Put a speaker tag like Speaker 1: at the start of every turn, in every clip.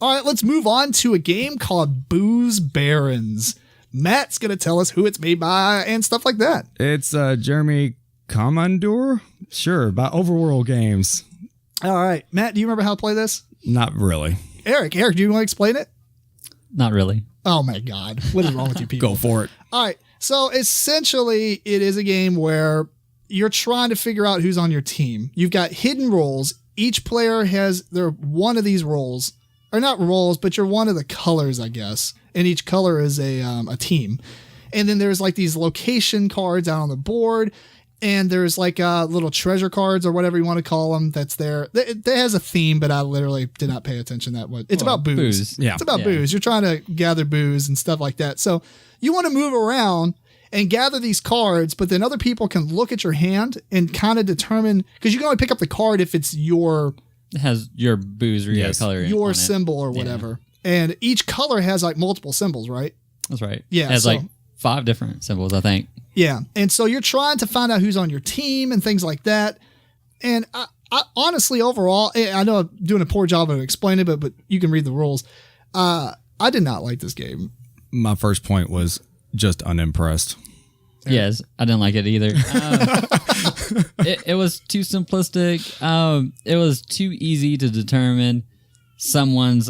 Speaker 1: All right, let's move on to a game called Booze Barons. Matt's going to tell us who it's made by and stuff like that.
Speaker 2: It's Jeremy Commandeur? Sure, by Overworld Games.
Speaker 1: All right. Matt, do you remember how to play this?
Speaker 2: Not really.
Speaker 1: Eric, do you want to explain it?
Speaker 3: Not really.
Speaker 1: Oh, my God. What is wrong with you people?
Speaker 2: Go for it.
Speaker 1: All right. So essentially, it is a game where you're trying to figure out who's on your team. You've got hidden roles. Each player has one of these roles. Or not roles, but you're one of the colors, I guess. And each color is a team. And then there's like these location cards out on the board. And there's like little treasure cards or whatever you want to call them that's there. It has a theme, but I literally did not pay attention to that one. It's about booze.
Speaker 2: Yeah.
Speaker 1: It's about booze. You're trying to gather booze and stuff like that. So you want to move around and gather these cards, but then other people can look at your hand and kind of determine, because you can only pick up the card if it's your...
Speaker 3: It has your booze or your color.
Speaker 1: Your symbol or whatever. Yeah. And each color has like multiple symbols, right?
Speaker 3: That's right.
Speaker 1: Yeah.
Speaker 3: It has like 5 different symbols, I think.
Speaker 1: Yeah. And so you're trying to find out who's on your team and things like that. And I honestly, overall, I know I'm doing a poor job of explaining it, but you can read the rules. I did not like this game.
Speaker 2: My first point was just unimpressed.
Speaker 3: Yes, I didn't like it either. It was too simplistic. It was too easy to determine someone's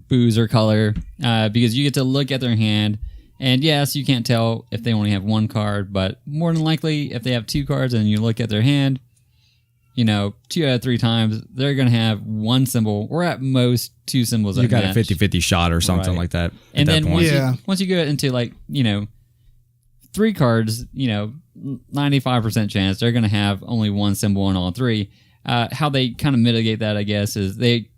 Speaker 3: booze or color because you get to look at their hand. And yes, you can't tell if they only have 1 card, but more than likely, if they have 2 cards and you look at their hand, 2 out of 3 times, they're going to have 1 symbol or at most 2 symbols.
Speaker 2: You got a 50-50 shot or something like that.
Speaker 3: And then once you go into 3 cards, 95% chance they're going to have only 1 symbol in all 3. How they kind of mitigate that, I guess, is they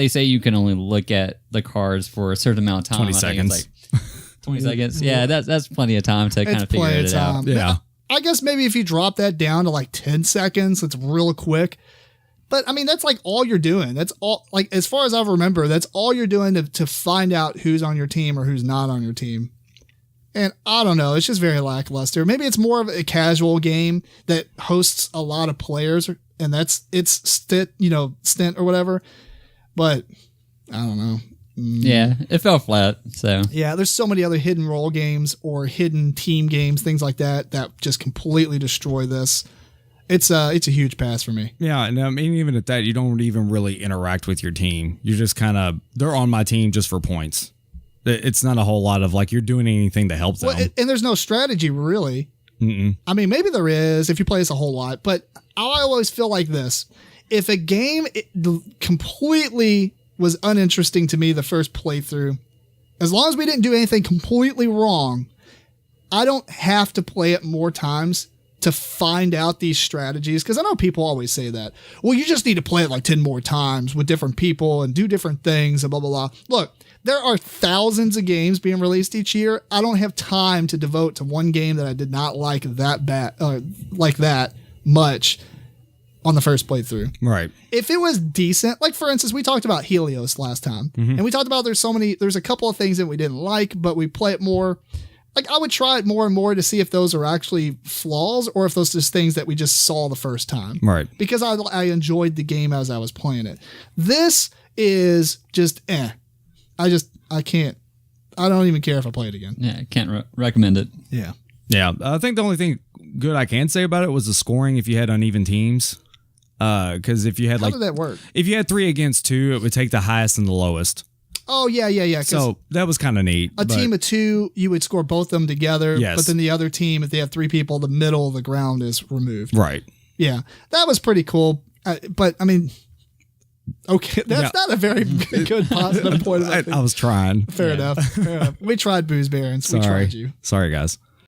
Speaker 3: say you can only look at the cards for a certain amount of time.
Speaker 2: 20 seconds.
Speaker 3: 20 seconds. Yeah, that's plenty of time to kind of figure it out.
Speaker 1: Yeah. I guess maybe if you drop that down to like 10 seconds, it's real quick. But I mean, that's like all you're doing. That's all, like, as far as I remember, that's all you're doing to find out who's on your team or who's not on your team. And I don't know, it's just very lackluster. Maybe it's more of a casual game that hosts a lot of players, and it's stint or whatever. But I don't know.
Speaker 3: Yeah, it fell flat. So
Speaker 1: yeah, there's so many other hidden role games or hidden team games, things like that just completely destroy this. It's a huge pass for me.
Speaker 2: Yeah, and I mean, even at that, you don't even really interact with your team. You're just kind of, they're on my team just for points. It's not a whole lot of like you're doing anything to help them.
Speaker 1: Well, and there's no strategy really.
Speaker 2: Mm-mm.
Speaker 1: I mean, maybe there is if you play this a whole lot, but I always feel like this. If a game completely was uninteresting to me the first playthrough, as long as we didn't do anything completely wrong, I don't have to play it more times to find out these strategies. Because I know people always say that. Well, you just need to play it like 10 more times with different people and do different things and blah, blah, blah. Look, there are thousands of games being released each year. I don't have time to devote to one game that I did not like that much on the first playthrough.
Speaker 2: Right.
Speaker 1: If it was decent, like for instance, we talked about Helios last time, and we talked about there's a couple of things that we didn't like, but we play it more. Like I would try it more and more to see if those are actually flaws or if those are just things that we just saw the first time.
Speaker 2: Right.
Speaker 1: Because I enjoyed the game as I was playing it. This is just I can't. I don't even care if I play it again.
Speaker 3: Yeah, can't recommend it.
Speaker 1: Yeah.
Speaker 2: Yeah. I think the only thing good I can say about it was the scoring if you had uneven teams. Because if you had
Speaker 1: How did that work?
Speaker 2: If you had 3 against 2, it would take the highest and the lowest.
Speaker 1: Oh, yeah.
Speaker 2: So that was kind of neat.
Speaker 1: A team of 2, you would score both of them together.
Speaker 2: Yes.
Speaker 1: But then the other team, if they have 3 people, the middle of the ground is removed.
Speaker 2: Right.
Speaker 1: Yeah. That was pretty cool. But, I mean, okay, that's not a very good positive point.
Speaker 2: I was trying.
Speaker 1: Fair enough. We tried Booze Barons. We tried you.
Speaker 2: Sorry, guys.